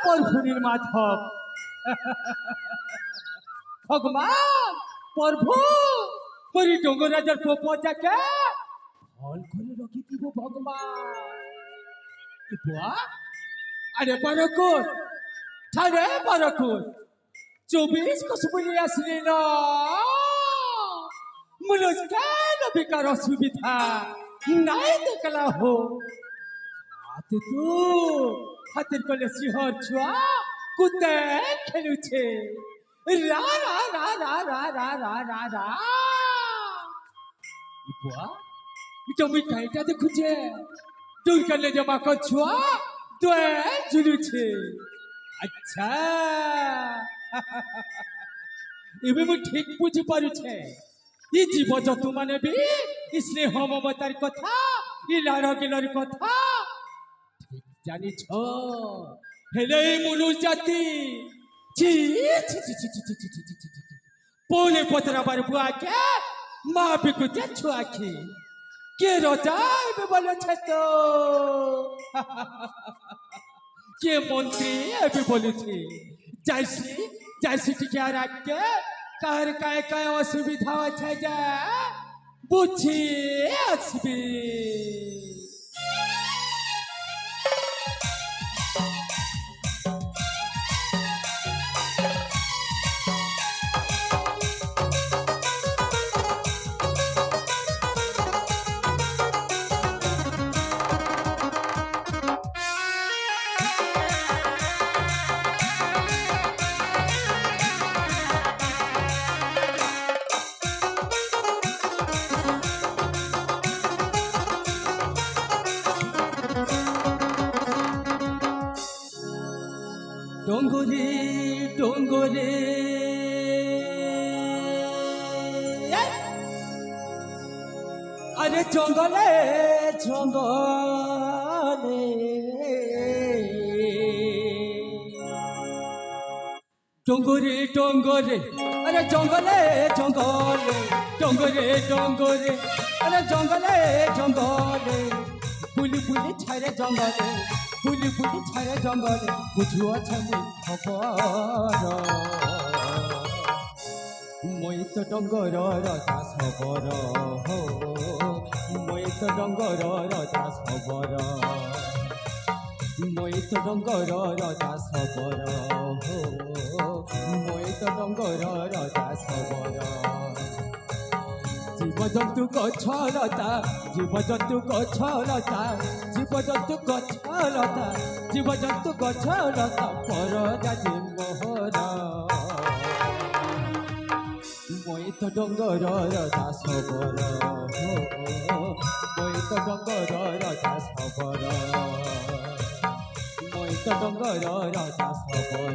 পরভুনির মাধব ভগবান প্রভু পরি ডঙ্গরাজার প্রপজাকে ফল করে রখিথিব ভগবান বুয়া আরে পরকুর ঠারে পরকুর 24 কসবুলি আসলি না মুলুসকান বিকার অসুবিধা নাই দেখলা হো হাতে তো হাতের কলে সিংহর ছুয়া কুত্তে খেলুছে রা রা রা রা রা রা রা রা রা বুয়া এটা মিঠাইটা দেখুছে তুই কালে জমা কর ছুয়া দোয়ে ঝুলুছে আচ্ছা ଏବେ ମୁଁ ଠିକ ବୁଝିପାରୁଛେ ଇ ଜୀବଜନ୍ତୁ ମାନେ ବି ଇ ସ୍ନେହ ମମତାର କଥା ଇ ଲାଳ ଗିଲର କଥା ଠିକ ଜାଣିଛ ହେଲେ ଏଇ ମନୁଷ୍ୟ ଜାତି ଛି ଛି ଛି ଛି ଛି ଛି ଛି ଛି ଛି ଛି ପୋଲେ ପଚରାବାର ବୁଆକେ ମା ବିକୁଛେ ଛୁଆଖି କିଏ ରଜା ଏବେ ବୋଲୁଛେ ତ କିଏ ମନ୍ତ୍ରୀ ଏବେ ବୋଲୁଛି যাইছি যাইছি টিকে আর আজকে কার কায় কায় অসুবিধা আছে যা বুঝি আসবি ডঙ্গরে ডঙ্গরে আরে জঙ্গলে জঙ্গলে ডঙ্গরে ডঙ্গরে আরে জঙ্গলে জঙ্গলে ডঙ্গরে ডঙ্গরে আরে জঙ্গলে জঙ্গলে বুলি বুলি ছাড়ে জঙ্গলে বুলি বুলি ছাড়ে জঙ্গলে বুঝুছে খবর মই তো ডঙ্গর রাজা সবর মই তো ডঙ্গর রাজা সবর মই তো ডঙ্গর রাজা সবর মই তো ডঙ্গর রাজা সবর জীবজন্তু গছলতা জীবজন্তু গছলতা জীবজন্তু গছলতা জীবজন্তু গছলতা পরজাতি মোহর মই তো ডঙ্গর রাজা সবর মই তো ডঙ্গর রাজা সবর মই তো ডঙ্গর রাজা সবর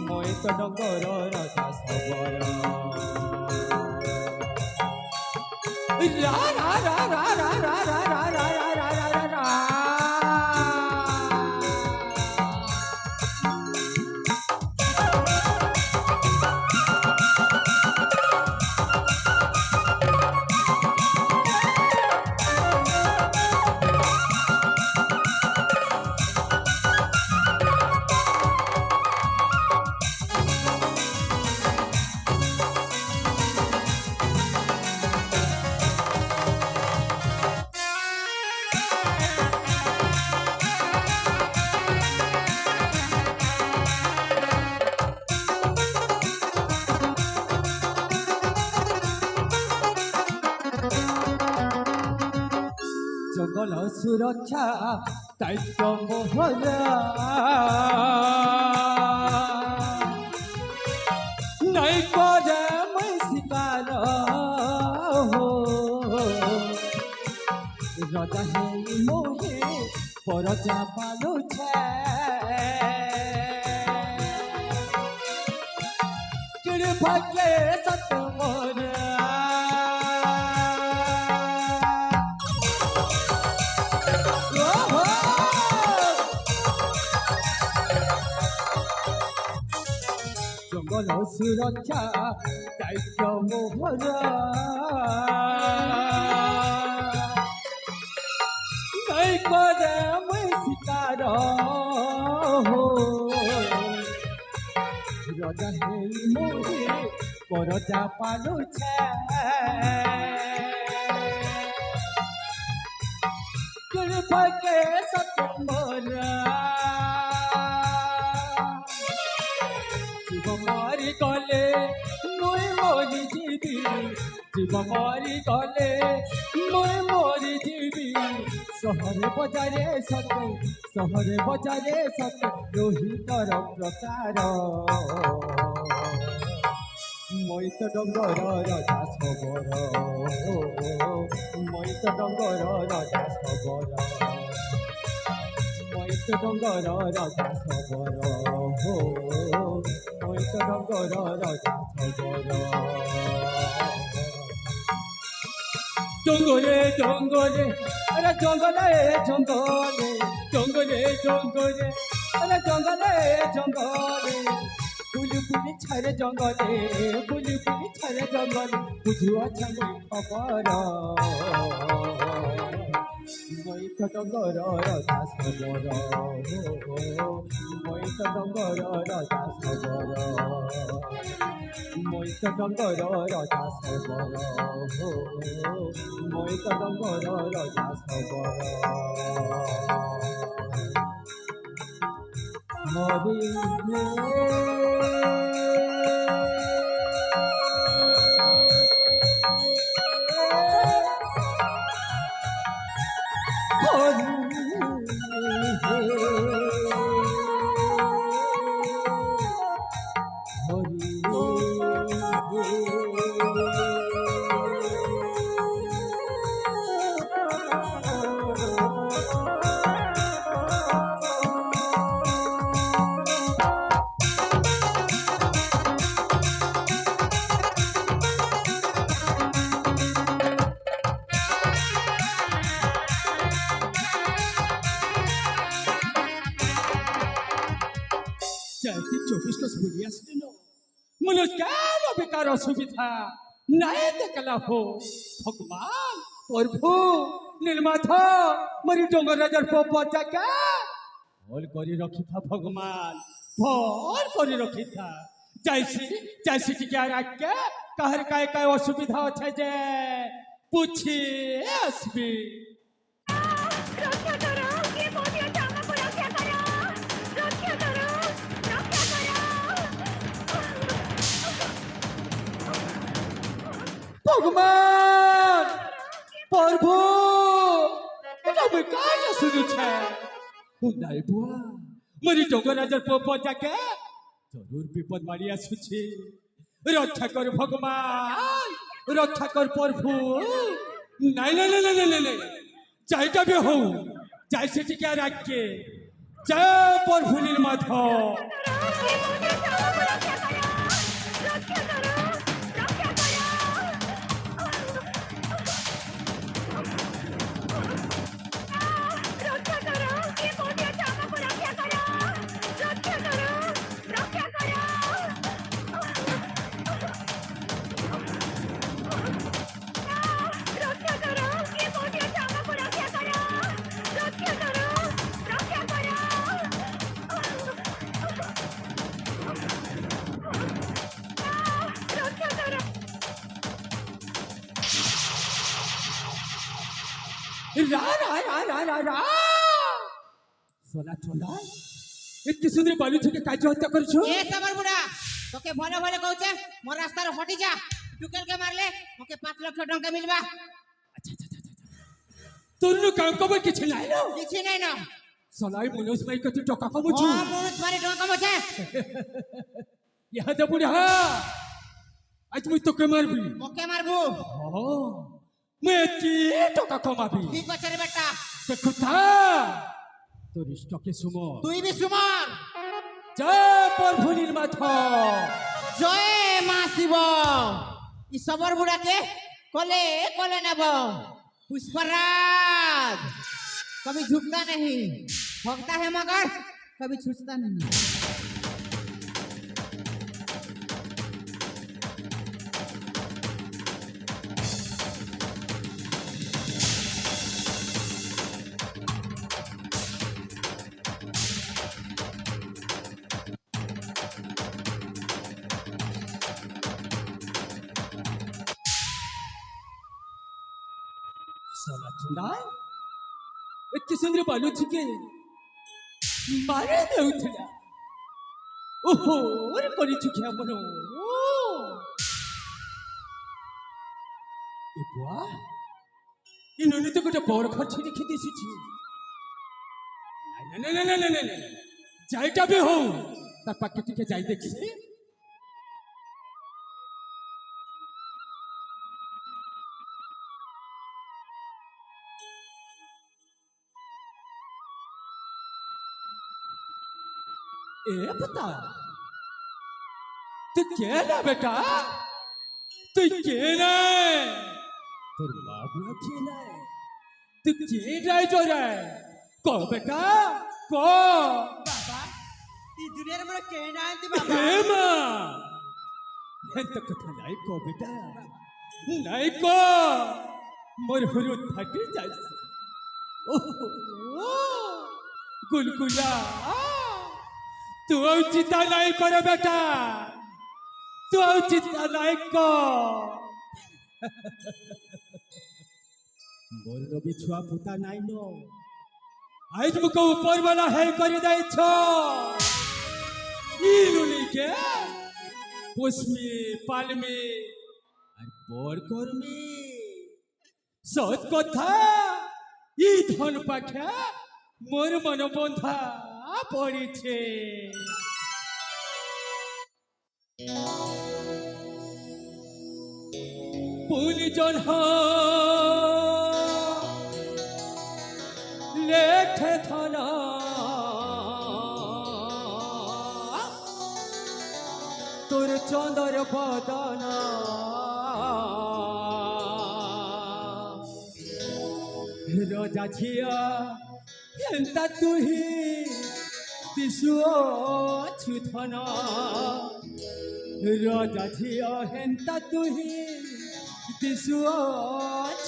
মই তো ডঙ্গর রাজা সবর ra ra ra ra ra ra ra ra ra ra ra ra ra জঙ্গল সুরক্ষা দায়িত্ব মোহরা নাই করে মই শিকার রাজা হেই মোহে পরজা পালুছে কিড় ভাগ্যে সত মোরা জঙ্গল সুরক্ষা দায়িত্ব মোহরা নাই করে মই শিকার हो राजा हे मोरे परजा पालू छे कृपा के सतमरा जीव मारी गले मुई मरी जीवी जीव मारी गले मुई मरी जीवी सहरे बजारे सते सहरे बजारे सते रोहितर प्रचार मैत डंगर राजा सबर मैत डंगर राजा सबर मैत डंगर राजा सबर मैत डंगर राजा सबर जंगले जंगले अरे जंगले जंगले जंगले जंगले अरे जंगले जंगले बुली बुली छरे जंगले बुली बुली छरे जंगले बुझुआ छले खबर मैत डंगर राजा सबर मैत डंगर राजा सबर मैत डंगर राजा सबर मैत डंगर राजा सबर हरि চাইতে 24টা বলি আসলেন মানুষ কেন বেকার অসুবিধা নাই দেখলা হো ভগবান প্রভু নির্মাতা মরি ডঙ্গর রাজার পপচাকে ভল করে রখিথা ভগবান ভল করে রখিথা যাইছি যাইছি টিকে আর আজকে কাহার কায় কায় অসুবিধা আছে যে পুছি আসবি रक्षा करो ये मोदिया चांगा को रक्षा करो रक्षा करो भगवान प्रभु এটা আমি কাজে শুনেছে নাই বুয়া মরি ডঙ্গর রাজার পপচাকে জরুর বিপদ মারি আসুছি রক্ষা কর ভগবান রক্ষা কর প্রভু নাই নাই নাই নাই নাই নাই চাইটা বে হও চাই সেটিকে আর রাখকে জয় প্রভু নীলমাধব রা রা রা রা রা রা সোনা চোলা এতে সুন্দর বালু থেকে কাজ হত্যা করছো এ সাবার বুড়া তোকে ভলে ভলে কইছে মোর রাস্তার হটি যা টুকেল কে মারলে ওকে 5 লক্ষ টাকা মিলবা আচ্ছা আচ্ছা আচ্ছা তোর নো কাম কবে কিছু নাই না কিছু নাই না সলাই মনোজ ভাই কত টাকা কমছো ও মনোজ মারি টাকা কমছে ইহা দে বুড়া আজ মুই তোকে মারবি ওকে মারবো ও मैं কি টাকা কমাবি কি করছে রে বেটা দেখুতা তোর স্টকে সুমো তুই বি সুমন জয় প্রভু নীলমাধব জয় মা শিব ই সবর বুড়াকে कोले कोले नब पुष्पराज कभी झुकता नहीं भोगता है मगर कभी छूटता नहीं सुना एते सुंदर बालुची के मारे देउथिला ओहो रे करी चुकिया मनो ए बुआ इन्होंने तो गोटे बड़ खर्च लिखी दिसी नहीं नहीं नहीं नहीं नहीं जाइटा भी हो तार पाखे टिके जाई देखसी ए बता तू क्या ना बेटा तू क्या ना তোর বাবু কি নাই তুই কি যাই তোরে ক বেটা ক বাবা এই দুনিয়ার মধ্যে কে না আনতে বাবা হে মা এত কথা নাই ক বেটা নাই ক মোর হরু ফাটি যাইছে ওহো গুলগুলা তুই চিন্তা নাই করে বেটা তুই চিন্তা নাই কর मोर रवि छुआ पुता नाई नो आज मुको ऊपर वाला है कर दे छो इनुनी के पुष्मी पालमी और बोर करमी सत कथा ई धन पाखे मोर मन बंधा पड़ी छे पुली जन लेखे थाना तोर चंदर बदना रोजा झिया एंता तुही दिसुओ छुथना रोजा झिया एंता तुही दिसुओ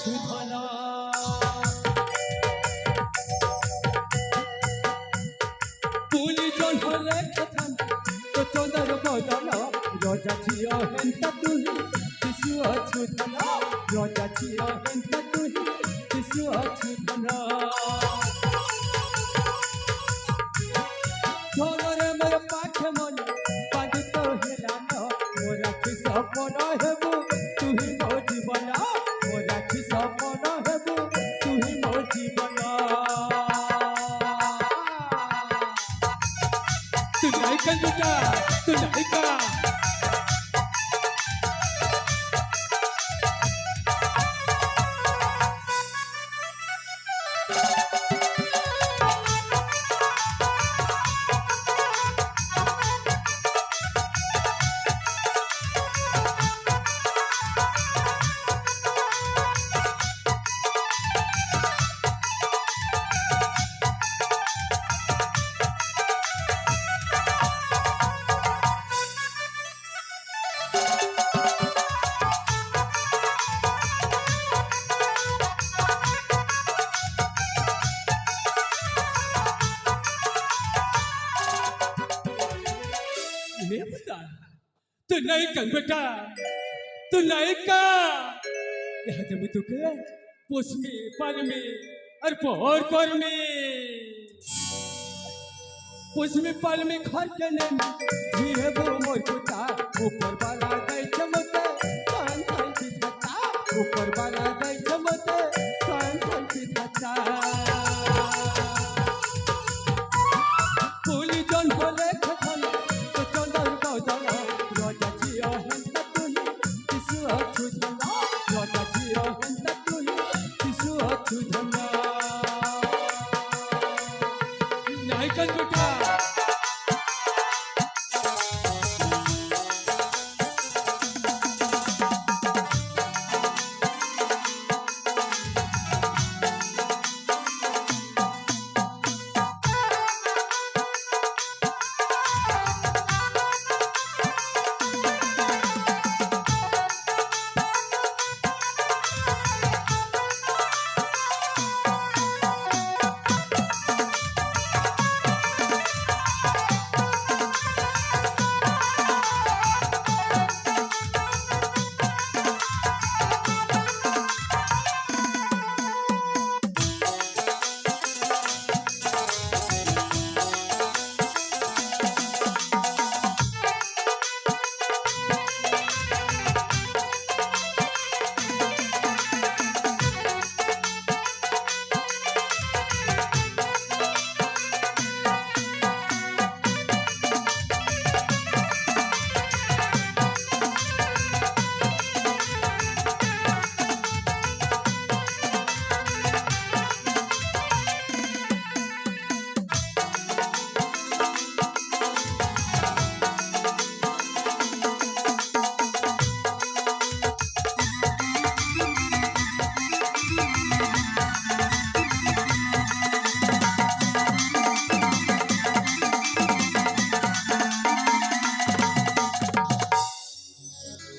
छुथना तो चंदर बदल रजा झिया हेंता तुही दिसु अछुधना रजा झिया हेंता तुही दिसु अछुधना धनरे मोर पाखे मन बांधि तो हेलान मोर आखि सपन हेबु तुही मो जीवन मोर आखि सपन हेबु तुही मो जीवन तू नहीं कर बेटा तू नहीं कर तू नहीं कर बेटा तू नहीं कर यहाँ जब तू के पुष्मी पालमी और पोर करमी पुष्मी पालमी घर के ने धीरे वो मोर पुता ऊपर वाला दे चमते कान कान की धता ऊपर वाला दे चमते कान कान की धता पुली जन बोले